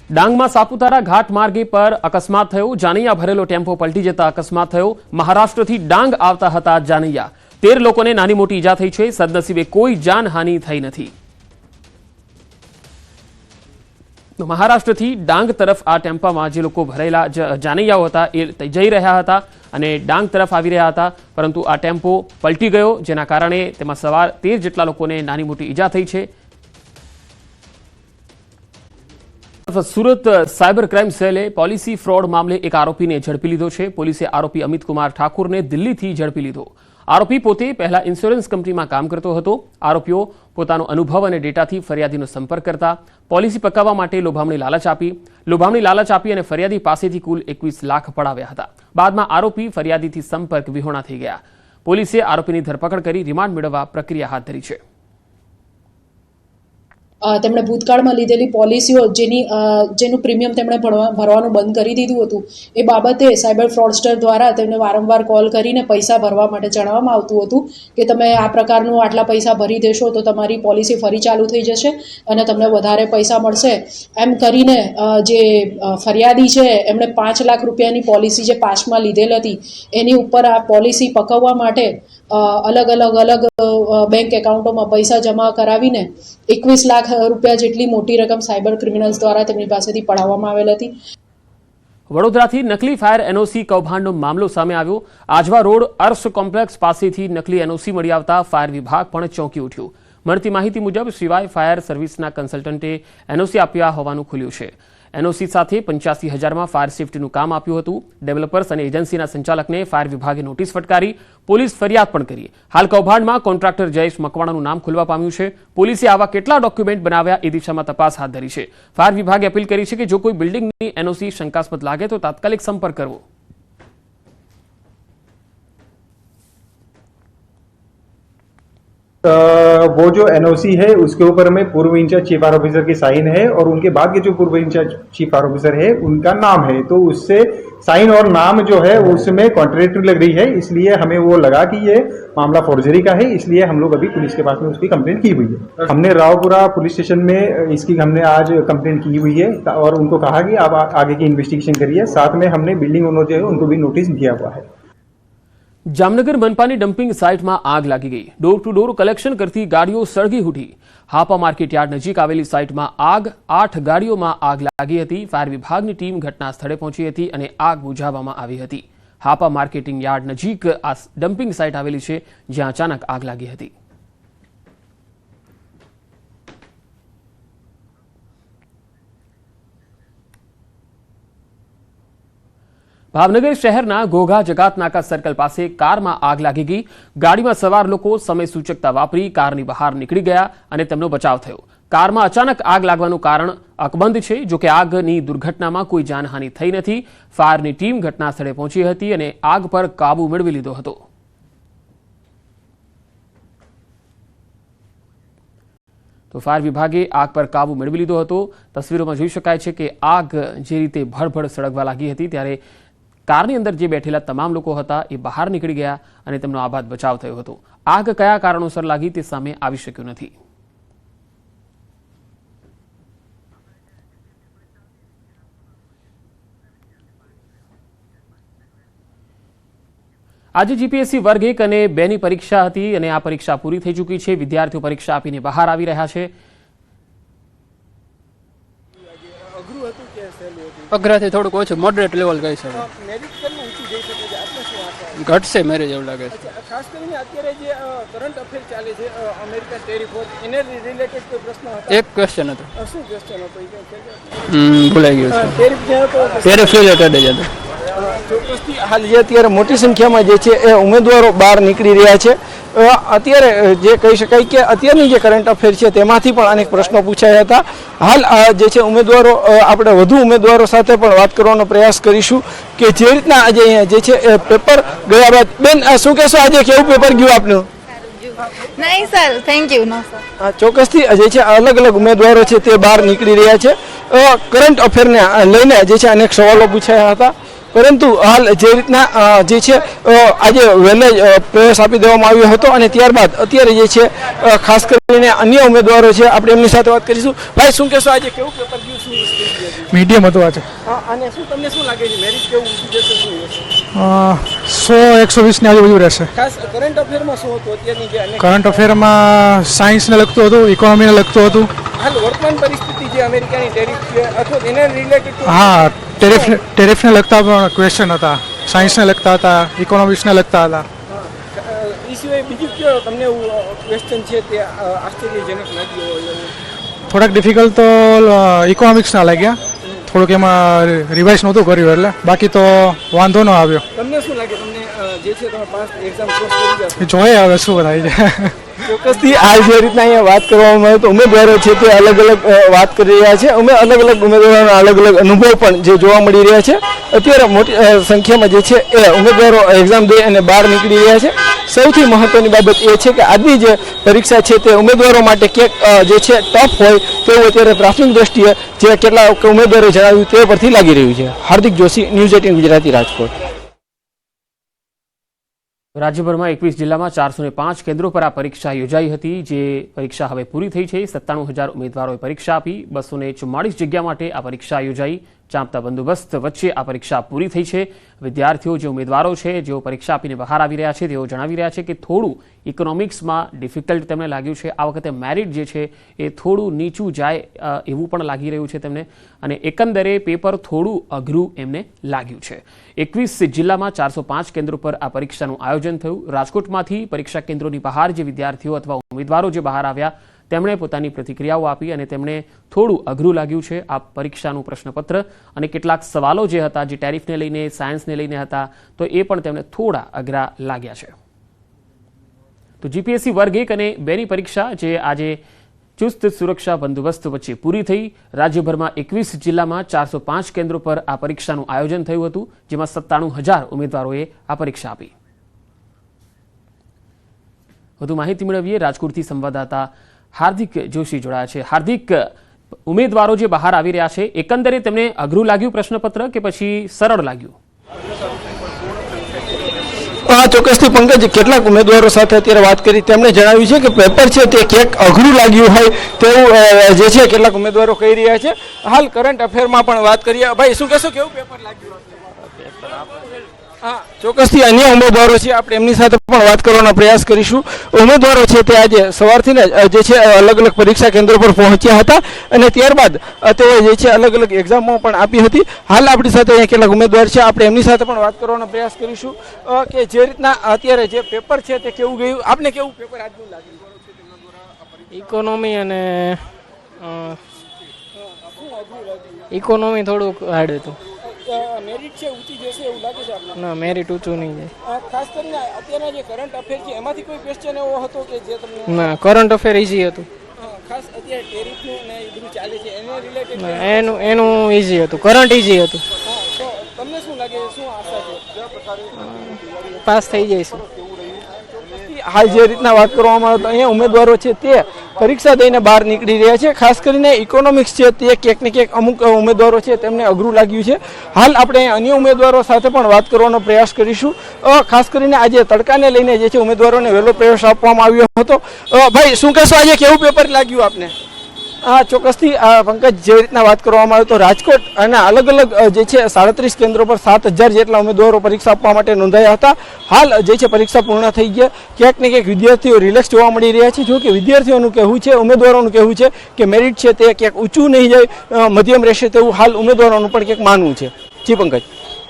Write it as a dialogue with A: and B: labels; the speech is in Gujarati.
A: ડાંગમાં સાપુતારા ઘાટ માર્ગે પર અકસ્માત થયો। જાનૈયા ભરેલો ટેમ્પો પલટી જતા અકસ્માત થયો। મહારાષ્ટ્રથી ડાંગ આવતા હતા જાનૈયા। 13 લોકોને નાની મોટી ઈજા થઈ છે। સદનસીબે કોઈ જાનહાનિ થઈ નથી। મહારાષ્ટ્રથી ડાંગ તરફ આ ટેમ્પામાં જે લોકો ભરેલા જાનૈયાઓ હતા એ જઈ રહ્યા હતા અને ડાંગ તરફ આવી રહ્યા હતા, પરંતુ આ ટેમ્પો પલટી ગયો, જેના કારણે તેમાં સવાર 13 જેટલા લોકોને નાની મોટી ઈજા થઈ છે। સુરત સાયબર ક્રાઇમ સેલે પોલિસી ફ્રોડ મામલે એક આરોપીને ઝડપી લીધો છે। પોલીસે આરોપી અમિત કુમાર ઠાકુરને દિલ્હીથી ઝડપી લીધો। આરોપી પોતે પહેલા ઇન્સ્યોરન્સ કંપનીમાં કામ કરતો હતો। આરોપીઓ પોતાનો અનુભવ અને ડેટાથી ફરિયાદીનો સંપર્ક કરતા પોલિસી પકાવવા માટે લોભામણી લાલચ આપી અને ફરિયાદી પાસેથી કુલ 21 લાખ પડાવ્યા હતા। બાદમાં આરોપી ફરિયાદીથી સંપર્ક વિહોણા થઈ ગયા। પોલીસે આરોપીની ધરપકડ કરી રિમાન્ડ મેળવવા પ્રક્રિયા હાથ ધરી છે।
B: તેમણે ભૂતકાળમાં લીધેલી પોલિસીઓ જેનું પ્રીમિયમ તેમણે ભરવાનું બંધ કરી દીધું હતું, એ બાબતે સાયબર ફ્રોડસ્ટર દ્વારા તેમને વારંવાર કોલ કરીને પૈસા ભરવા માટે જણાવવામાં આવતું હતું કે તમે આ પ્રકારનું આટલા પૈસા ભરી દેશો તો તમારી પોલિસી ફરી ચાલુ થઈ જશે અને તમને વધારે પૈસા મળશે। એમ કરીને જે ફરિયાદી છે એમણે 5 લાખ રૂપિયાની પોલિસી જે પાસમાં લીધેલ હતી એની ઉપર આ પોલિસી પકવવા માટે અલગ અલગ બેંક એકાઉન્ટોમાં પૈસા જમા કરાવીને 21 લાખ રૂપિયા જેટલી મોટી રકમ સાયબર ક્રિમિનલ્સ દ્વારા તેમની પાસેથી પડાવવામાં આવેલ હતી।
A: વડોદરાથી નકલી ફાયર એનઓસી કૌભાંડનો મામલો સામે આવ્યો। આજવા રોડ અર્શ કોમ્પ્લેક્સ પાસેથી નકલી એનઓસી મળી આવતા ફાયર વિભાગ પણ ચોંકી ઉઠ્યું। મળતી માહિતી મુજબ સિવાય ફાયર સર્વિસના કન્સલ્ટન્ટે એનઓસી આપ્યા હોવાનું ખુલ્યું છે। એનઓસી સાથે 85,000માં ફાયર સેફટીનું કામ આપ્યું હતું। ડેવલપર્સ અને એજન્સીના સંચાલકને ફાયર વિભાગે નોટિસ ફટકારી પોલીસ ફરિયાદ પણ કરી। હાલ કૌભાંડમાં કોન્ટ્રાક્ટર જયેશ મકવાણાનું નામ ખુલવા પામ્યું છે। પોલીસે આવા કેટલા ડોક્યુમેન્ટ બનાવ્યા એ દિશામાં તપાસ હાથ ધરી છે। ફાયર વિભાગે અપીલ કરી છે કે જો કોઈ બિલ્ડિંગની એનઓસી શંકાસ્પદ લાગે તો તાત્કાલિક સંપર્ક કરવો।
C: वो जो एनओसी है उसके ऊपर में पूर्व इंचार्ज चीफ फायर ऑफिसर की साइन है और उनके बाद के जो पूर्व इंचार्ज चीफ फायर ऑफिसर है उनका नाम है, तो उससे साइन और नाम जो है उसमें कॉन्ट्रडिक्टरी लग रही है, इसलिए हमें वो लगा कि ये मामला फॉर्जरी का है। इसलिए हम लोग अभी पुलिस के पास में उसकी कंप्लेंट की हुई है। हमने रावपुरा पुलिस स्टेशन में इसकी हमने आज कंप्लेंट की हुई है और उनको कहा कि आप आगे की इन्वेस्टिगेशन करिए। साथ में हमने बिल्डिंग ओनर जो है उनको भी नोटिस दिया हुआ है।
A: જામનગર મનપાની ડમ્પિંગ સાઇટમાં આગ લાગી ગઈ। ડોર ટુ ડોર કલેક્શન કરતી ગાડીઓ સળગી ઉઠી। હાપા માર્કેટ યાર્ડ નજીક આવેલી સાઇટમાં 8 ગાડીઓમાં આગ લાગી હતી। ફાયર વિભાગની ટીમ ઘટના સ્થળે પહોંચી હતી અને આગ બુઝાવવામાં આવી હતી। હાપા માર્કેટિંગ યાર્ડ નજીક આ ડમ્પિંગ સાઇટ આવેલી છે, જ્યાં અચાનક આગ લાગી હતી। ભાવનગર શહેરના ઘોઘા જગાતનાકા સર્કલ પાસે કારમાં આગ લાગી ગઈ। ગાડીમાં સવાર લોકો સમય સૂચકતા વાપરી કારની બહાર નીકળી ગયા અને તેમનો બચાવ થયો। કારમાં અચાનક આગ લાગવાનું કારણ અકબંધ છે। જો કે આગની દુર્ઘટનામાં કોઈ જાનહાનિ થઈ નથી। ફાયરની ટીમ ઘટના સ્થળે પહોંચી હતી અને આગ પર કાબુ મેળવી લીધો હતો। તો ફાયર વિભાગે આગ પર કાબુ મેળવી લીધો હતો। તસવીરોમાં જોઈ શકાય છે કે આગ જે રીતે ભડભડ સળગવા લાગી હતી ત્યારે કારની અંદર જે બેઠેલા તમામ લોકો હતા એ બહાર નીકળી ગયા અને તેમનો આબાદ બચાવ થયો હતો। આગ કયા કારણોસર લાગી તે સામે આવી શક્યું નથી। આજે જીપીએસસી વર્ગ 1 અને 2 ની પરીક્ષા હતી અને આ પરીક્ષા પૂરી થઈ ચૂકી છે। વિદ્યાર્થીઓ પરીક્ષા આપીને બહાર આવી રહ્યા છે।
D: અઘરાથી થોડુંક ઓછું મોડરેટ લેવલ કહી શકાય। ઘટશે મેરેજ એવું લાગે છે।
E: ખાસ કરીને અત્યારે જે કરંટ અફેર ચાલે છે અમેરિકન ટેરિફ એને રિલેટેડ કોઈ પ્રશ્ન હતો?
D: એક ક્વેશ્ચન હતો।
E: શું ક્વેશ્ચન હતો?
D: ભૂલાઈ ગયું છે।
E: ટેરિફ જે હતો
D: ટેરિફ રિલેટેડ જ હતો।
E: ચોક્કસથી હાલ જે અત્યારે મોટી સંખ્યામાં જે છે એ ઉમેદવારો બહાર નીકળી રહ્યા છે। અત્યારે જે કહી શકાય કે અત્યારની જે કરંટ અફેર છે તેમાંથી પણ અનેક પ્રશ્નો પૂછાયા હતા। હાલ જે છે ઉમેદવારો આપણે વધુ ઉમેદવારો સાથે પણ વાત કરવાનો પ્રયાસ કરીશું કે જે રીતના આજે અહીંયા જે છે પેપર ગયા બાદ બેન શું કહેશો, આજે કેવું પેપર ગયું આપનું?
F: નહીં sir, thank you. No sir.
E: ચોક્કસથી જે છે અલગ અલગ ઉમેદવારો છે તે બહાર નીકળી રહ્યા છે। કરંટ અફેરને લઈને જે છે અનેક સવાલો પૂછાયા હતા, પરંતુ હાલ જે રીતના જે છે આજે વહેલે પ્રવેશ આપી દેવામાં આવ્યો હતો અને ત્યારબાદ અત્યારે જે છે ખાસ કરીને અન્ય ઉમેદવારો છે, આપણે એમની સાથે વાત કરીશું। ભાઈ શું કહેશો, આજે કેવું પેપર ગયું? શું
G: મીડિયમ હતું આજે.
E: અને શું તમને શું લાગે છે મેરિટ કેવું ઊંચું જશે શું હશે?
G: 100-120ની આજુબાજુ રહેશે.
E: ખાસ કરંટ અફેરમાં શું હતું અત્યારની જે અનેક
G: કરંટ અફેરમાં સાયન્સને લગતું હતું, ઇકોનોમીને લગતું હતું.
E: હાલ વર્તમાન પરિસ્થિતિ જે અમેરિકાની ટેરિફ છે અથવા એને રિલેટેડ
G: હા, ટેરિફને લગતા પણ ક્વેશ્ચન હતા, સાયન્સને લગતા હતા, ઇકોનોમિક્સને લગતા હતા.
E: એ સિવાય બીજું કયો તમને એવું ક્વેશ્ચન છે તે આશ્ચર્યજનક લાગ્યો હોય એવું?
G: થોડાક ડિફિકલ્ટ તો ઇકોનોમિક્સના લાગ્યા, થોડુંક એમાં રિવાઇઝ નહોતું કર્યું એટલે, બાકી તો વાંધો ન આવ્યો.
E: તમને શું લાગે તમને જે છે તમે પાસ એક્ઝામ ક્રોસ કરી જશો?
G: જોઈએ હવે શું થાય છે.
E: ચોક્કસથી આ જે રીતના અહીંયા વાત કરવામાં આવે તો ઉમેદવારો છે તે અલગ અલગ વાત કરી રહ્યા છે. અલગ અલગ ઉમેદવારોના અલગ અલગ અનુભવ પણ જે જોવા મળી રહ્યા છે. અત્યારે મોટી સંખ્યામાં જે છે એ ઉમેદવારો એક્ઝામ દઈ અને બહાર નીકળી રહ્યા છે. સૌથી મહત્વની બાબત એ છે કે આજની જે પરીક્ષા છે તે ઉમેદવારો માટે ક્યાંક જે છે ટફ હોય તેવું અત્યારે પ્રાથમિક દ્રષ્ટિએ જે કેટલાક ઉમેદવારોએ જણાવ્યું તે પરથી લાગી રહ્યું છે. હાર્દિક જોશી, ન્યૂઝ 18 ગુજરાતી, રાજકોટ.
A: રાજ્યભરમાં 21 જિલ્લામાં 405 કેન્દ્રો પર આ પરીક્ષા યોજાઈ હતી. જે પરીક્ષા હવે પૂરી થઈ છે. 97,000 ઉમેદવારોએ પરીક્ષા આપી. 244 જગ્યા માટે આ પરીક્ષા યોજાઈ. ચાંપતા બંદોબસ્ત વચ્ચે આ પરીક્ષા પૂરી થઈ છે. વિદ્યાર્થીઓ જે ઉમેદવારો છે જેઓ પરીક્ષા આપીને બહાર આવી રહ્યા છે તેઓ જણાવી રહ્યા છે કે થોડું ઇકોનોમિક્સમાં ડિફિકલ્ટ તેમને લાગ્યું છે. આ વખતે મેરિટ જે છે એ થોડું નીચું જાય એવું પણ લાગી રહ્યું છે તેમને, અને એકંદરે પેપર થોડું અઘરું એમને લાગ્યું છે. 21 જિલ્લામાં 405 કેન્દ્રો પર આ પરીક્ષાનું આયોજન થયું. રાજકોટમાંથી પરીક્ષા કેન્દ્રોની બહાર જે વિદ્યાર્થીઓ અથવા ઉમેદવારો જે બહાર આવ્યા તેમણે પોતાની પ્રતિક્રિયાઓ આપી અને તેમને થોડું અઘરું લાગ્યું છે આ પરીક્ષાનું પ્રશ્નપત્ર, અને કેટલાક સવાલો જે હતા જે ટેરિફને લઈને, સાયન્સને લઈને હતા, તો એ પણ તેમને થોડા અઘરા લાગ્યા છે. તો જીપીએસસી વર્ગ 1 અને 2ની પરીક્ષા જે આજે ચુસ્ત સુરક્ષા બંદોબસ્ત વચ્ચે પૂરી થઈ. રાજ્યભરમાં 21 જિલ્લામાં 405 કેન્દ્રો પર આ પરીક્ષાનું આયોજન થયું હતું, જેમાં 97,000 ઉમેદવારોએ આ પરીક્ષા આપી. વધુ માહિતી મેળવીએ. રાજકોટથી સંવાદદાતા હાર્દિક જોશી જોડાયા છે. હાર્દિક, ઉમેદવારો જે બહાર આવી રહ્યા છે એકંદરે તેમને અઘરું લાગ્યું પ્રશ્નપત્ર કે પછી સરળ લાગ્યું?
E: ચોક્કસથી પંકજ, કેટલાક ઉમેદવારો સાથે અત્યારે વાત કરી તેમણે જણાવ્યું છે કે પેપર છે તે ક્યાંક અઘરું લાગ્યું હોય તેવું જે છે કેટલાક ઉમેદવારો કહી રહ્યા છે. હાલ કરંટ અફેરમાં પણ વાત કરીએ. ભાઈ, શું કહેશો, કેવું પેપર લાગ્યું? હા, ચોક્કસથી અન્ય ઉમેદવારો છે, આપણે એમની સાથે પણ વાત કરવાનો પ્રયાસ કરીશું. ઉમેદવારો છે તે આજે સવારથી જે છે અલગ અલગ પરીક્ષા કેન્દ્રો પર પહોંચ્યા હતા અને ત્યારબાદ તેઓ જે છે અલગ અલગ એક્ઝામો પણ આપી હતી. હાલ આપણી સાથે અહીંયા કેટલાક ઉમેદવાર છે, આપણે એમની સાથે પણ વાત કરવાનો પ્રયાસ કરીશું કે જે રીતના અત્યારે જે પેપર છે તે કેવું ગયું. આપને કેવું પેપર આજનું લાગ્યું?
H: ઇકોનોમી અને ઇકોનોમી થોડુંક હાર્ડ હતું.
E: મેરિટ છે ઊંચી જશે એવું લાગે છે આપને?
H: ના, મેરિટ ઊંચું નહીં જાય.
E: ખાસ કરીને અત્યારના જે કરંટ અફેર છે એમાંથી કોઈ ક્વેશ્ચન એવો હતો કે જે તમને?
H: ના, કરંટ અફેર ઇઝી હતું.
E: ખાસ અત્યારે ટેરિફનું ને એ બધું ચાલે છે એને રિલેટેડ
H: એનું ઇઝી હતું, કરંટ ઇઝી હતું.
E: તો તમને શું લાગે, શું આશા છે?
H: પાસ થઈ જઈશું.
E: હાલ જે રીતના વાત કરવામાં આવે તો અહીંયા ઉમેદવારો છે તે પરીક્ષા દઈને બહાર નીકળી રહ્યા છે. ખાસ કરીને ઇકોનોમિક્સ છે તે ક્યાંક ને ક્યાંક અમુક ઉમેદવારો છે તેમને અઘરું લાગ્યું છે. હાલ આપણે અન્ય ઉમેદવારો સાથે પણ વાત કરવાનો પ્રયાસ કરીશું. ખાસ કરીને આજે તડકાને લઈને જે છે ઉમેદવારોને વહેલો પ્રવેશ આપવામાં આવ્યો હતો. ભાઈ, શું કહેશો, આજે કેવું પેપર લાગ્યું આપને? હા, ચોક્કસથી પંકજ, જે રીતના વાત કરવામાં આવે તો રાજકોટ અને અલગ અલગ જે છે 37 કેન્દ્રો પર 7,000 જેટલા ઉમેદવારો પરીક્ષા આપવા માટે નોંધાયા હતા. હાલ જે છે પરીક્ષા પૂર્ણ થઈ ગયા. ક્યાંક ને ક્યાંક વિદ્યાર્થીઓ રિલેક્સ જોવા મળી રહ્યા છે. જો કે વિદ્યાર્થીઓનું કહેવું છે, ઉમેદવારોનું કહેવું છે કે મેરિટ છે તે ક્યાંક ઊંચું નહીં જાય, મધ્યમ રહેશે તેવું હાલ ઉમેદવારોનું પણ ક્યાંક માનવું છે. જી પંકજ.